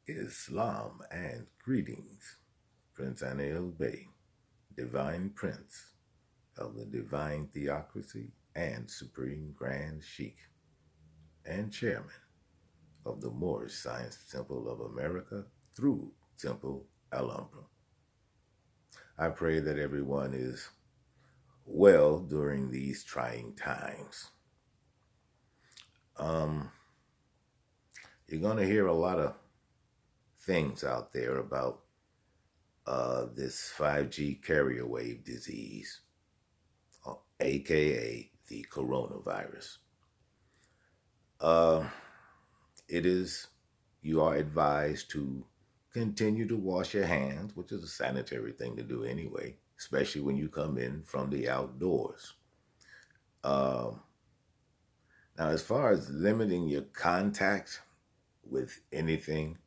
Islam and greetings. Princeanaelbey, Divine Prince of the Divine Theocracy and Supreme Grand Sheikh, and Chairman of the Moorish Science Temple of America through Temple Al-Umbra. I pray that everyone is well during these trying times. You're going to hear a lot of things out there about this 5G carrier wave disease, aka the coronavirus. You are advised to continue to wash your hands, which is a sanitary thing to do anyway, especially when you come in from the outdoors. Now, as far as limiting your contact with anything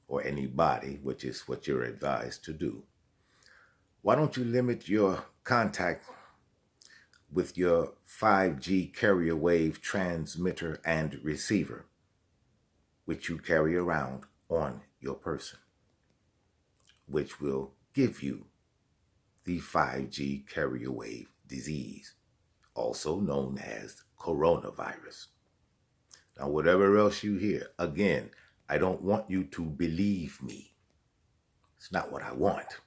or anybody, which is what you're advised to do, why don't you limit your contact with your 5G carrier wave transmitter and receiver, which you carry around on your person, which will give you the 5G carrier wave disease, also known as coronavirus. Now, whatever else you hear, again, I don't want you to believe me. It's not what I want.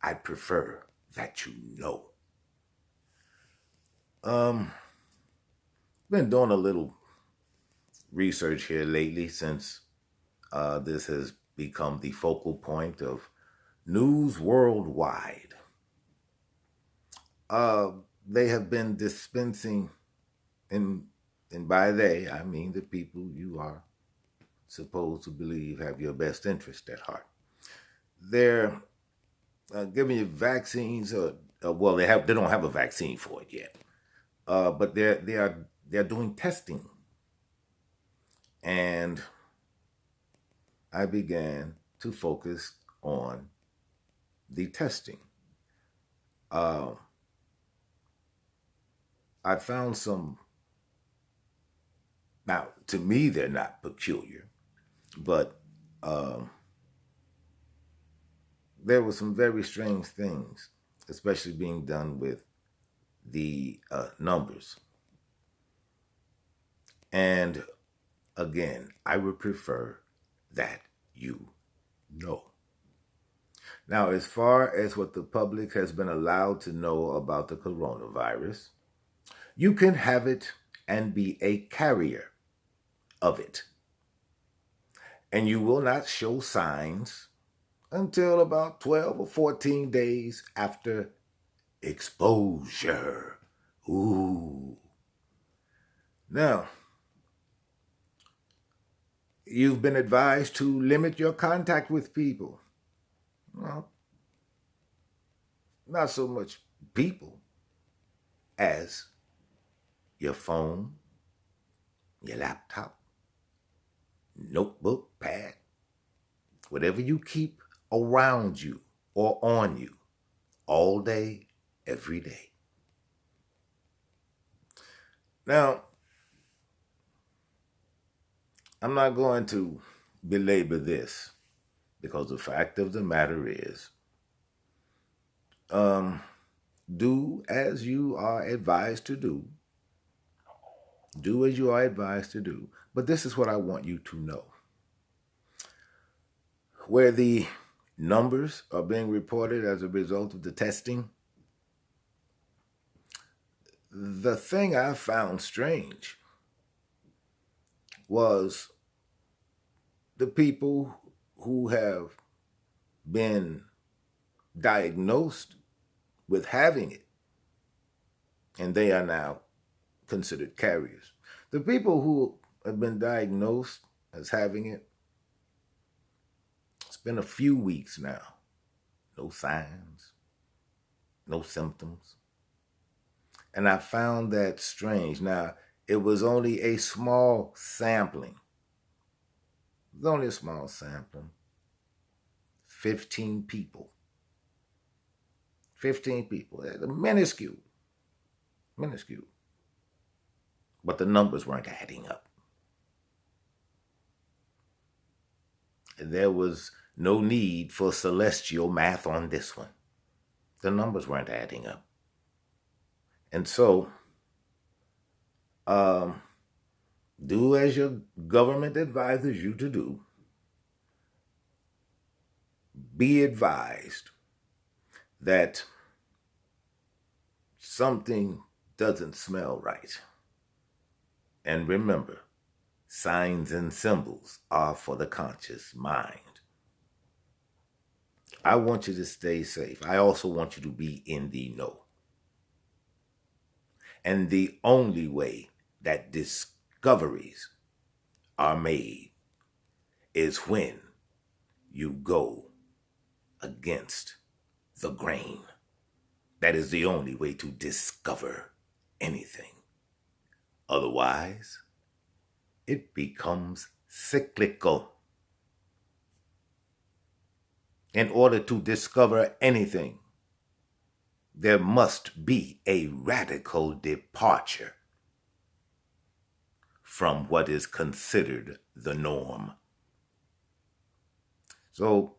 I prefer that you know. Been doing a little research here lately since this has become the focal point of news worldwide. They have been dispensing, and by they, I mean the people you are supposed to believe have your best interest at heart. They're giving you vaccines, well, they don't have a vaccine for it yet, but they're doing testing, and I began to focus on the testing. I found some. Now, to me, they're not peculiar, but there were some very strange things, especially being done with the numbers. And again, I would prefer that you know. Now, as far as what the public has been allowed to know about the coronavirus, you can have it and be a carrier of it. And you will not show signs until about 12 or 14 days after exposure. Ooh. Now, you've been advised to limit your contact with people. Well, not so much people as your phone, your laptop, notebook, pad, whatever you keep around you or on you all day, every day. Now, I'm not going to belabor this because the fact of the matter is, do as you are advised to do. Do as you are advised to do. But this is what I want you to know. Where the numbers are being reported as a result of the testing, the thing I found strange was the people who have been diagnosed with having it, and they are now considered carriers. The people who have been diagnosed as having it, it's been a few weeks now. No signs, no symptoms. And I found that strange. Now, it was only a small sampling. It was only a small sampling. 15 people. 15 people. Minuscule. Minuscule. But the numbers weren't adding up. there was no need for celestial math on this one. The numbers weren't adding up. And so, do as your government advises you to do. Be advised that something doesn't smell right. And remember, signs and symbols are for the conscious mind. I want you to stay safe. I also want you to be in the know. And the only way that discoveries are made is when you go against the grain. That is the only way to discover anything. Otherwise, it becomes cyclical. In order to discover anything, there must be a radical departure from what is considered the norm. So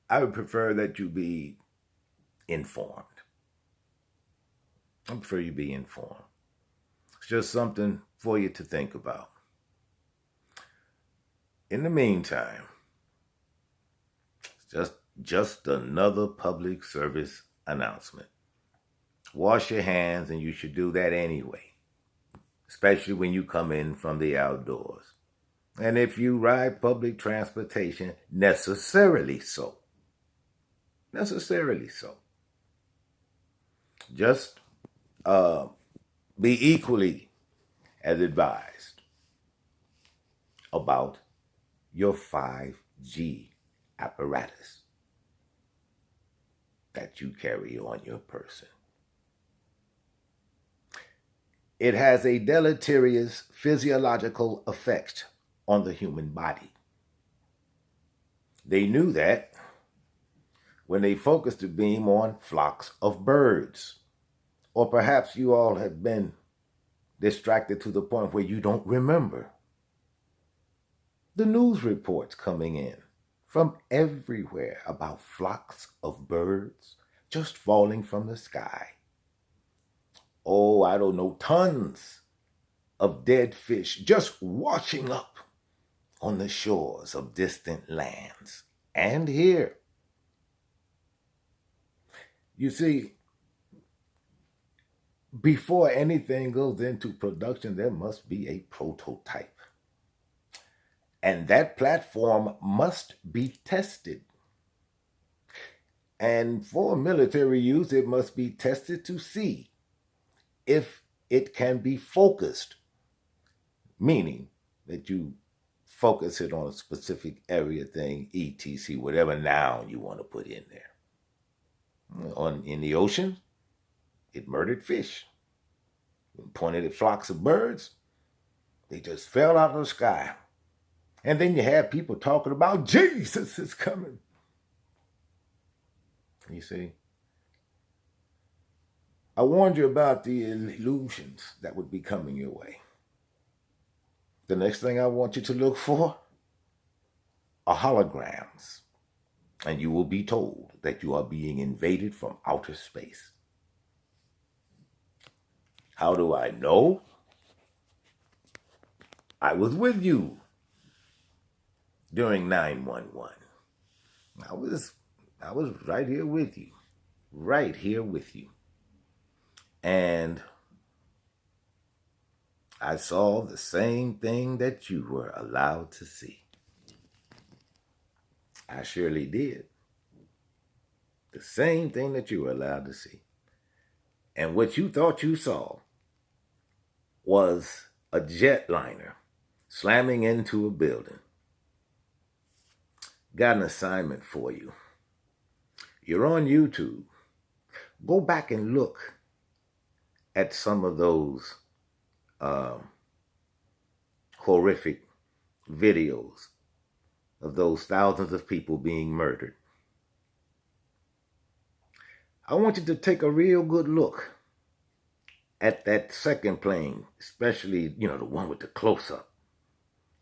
I would prefer that you be informed. I prefer you be informed. It's just something for you to think about. In the meantime, just another public service announcement. Wash your hands, and you should do that anyway, especially when you come in from the outdoors. And if you ride public transportation, necessarily so. Necessarily so. Just be equally as advised about your 5G apparatus that you carry on your person. It has a deleterious physiological effect on the human body. They knew that when they focused the beam on flocks of birds. Or perhaps you all have been distracted to the point where you don't remember the news reports coming in from everywhere about flocks of birds just falling from the sky. Oh, I don't know, tons of dead fish just washing up on the shores of distant lands and here. You see, before anything goes into production, there must be a prototype. And that platform must be tested. And for military use, it must be tested to see if it can be focused, meaning that you focus it on a specific area thing, etc., whatever noun you want to put in there. In the ocean, it murdered fish. When pointed at flocks of birds, they just fell out of the sky. And then you have people talking about Jesus is coming. You see, I warned you about the illusions that would be coming your way. The next thing I want you to look for are holograms. And you will be told that you are being invaded from outer space. How do I know? I was with you during 9/11. I was right here with you. Right here with you. And I saw the same thing that you were allowed to see. I surely did. The same thing that you were allowed to see. And what you thought you saw was a jetliner slamming into a building. Got an assignment for you. You're on YouTube. Go back and look at some of those horrific videos of those thousands of people being murdered. I want you to take a real good look at that second plane, especially, the one with the close-up.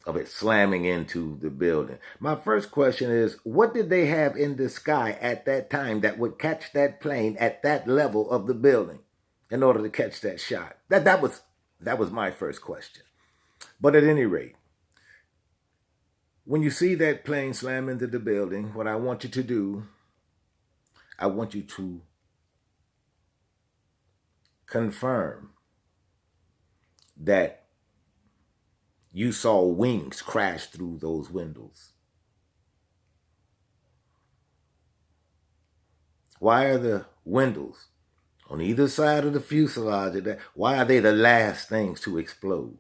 of it slamming into the building. My first question is, what did they have in the sky at that time that would catch that plane at that level of the building in order to catch that shot? That was my first question. But at any rate, when you see that plane slam into the building, what I want you to do, I want you to confirm that you saw wings crash through those windows. Why are the windows on either side of the fuselage, why are they the last things to explode?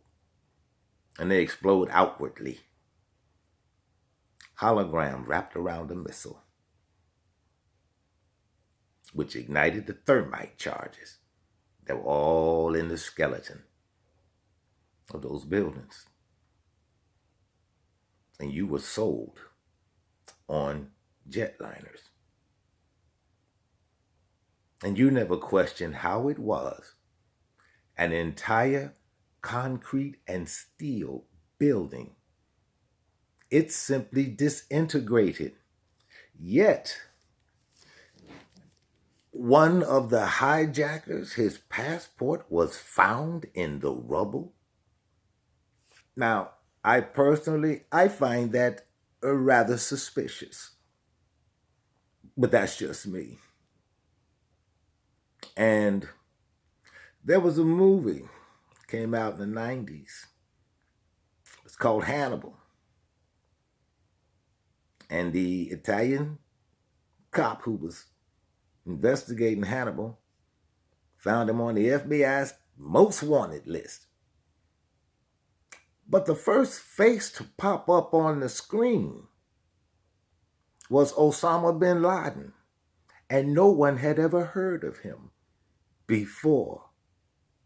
And they explode outwardly. Hologram wrapped around the missile, which ignited the thermite charges that were all in the skeleton of those buildings. And you were sold on jetliners. And you never questioned how it was an entire concrete and steel building, it's simply disintegrated. Yet, one of the hijackers, his passport was found in the rubble. Now, I find that rather suspicious. But that's just me. And there was a movie, came out in the 90s. It's called Hannibal. And the Italian cop who was investigating Hannibal found him on the FBI's most wanted list. But the first face to pop up on the screen was Osama bin Laden, and no one had ever heard of him before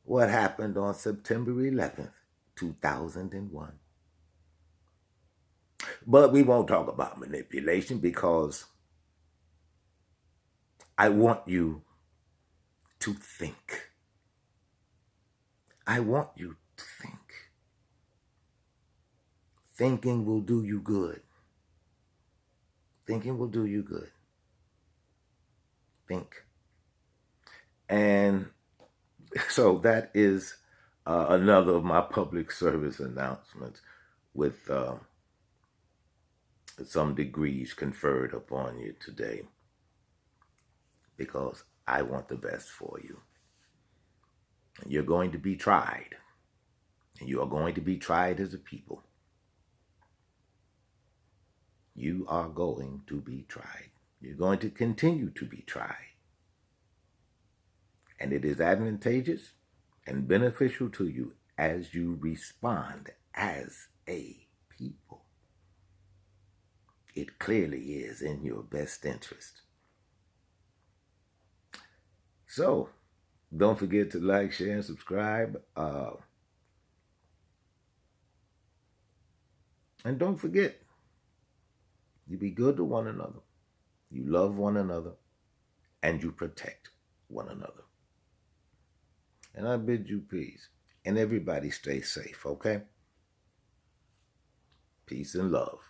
what happened on September 11th, 2001. But we won't talk about manipulation because I want you to think. I want you to think. Thinking will do you good. Thinking will do you good. Think. And so that is another of my public service announcements with some degrees conferred upon you today, because I want the best for you. You're going to be tried, and you are going to be tried as a people. You are going to be tried. You're going to continue to be tried. And it is advantageous and beneficial to you as you respond as a people. It clearly is in your best interest. So, don't forget to like, share, and subscribe. And don't forget, you be good to one another. You love one another. And you protect one another. And I bid you peace. And everybody stay safe, okay? Peace and love.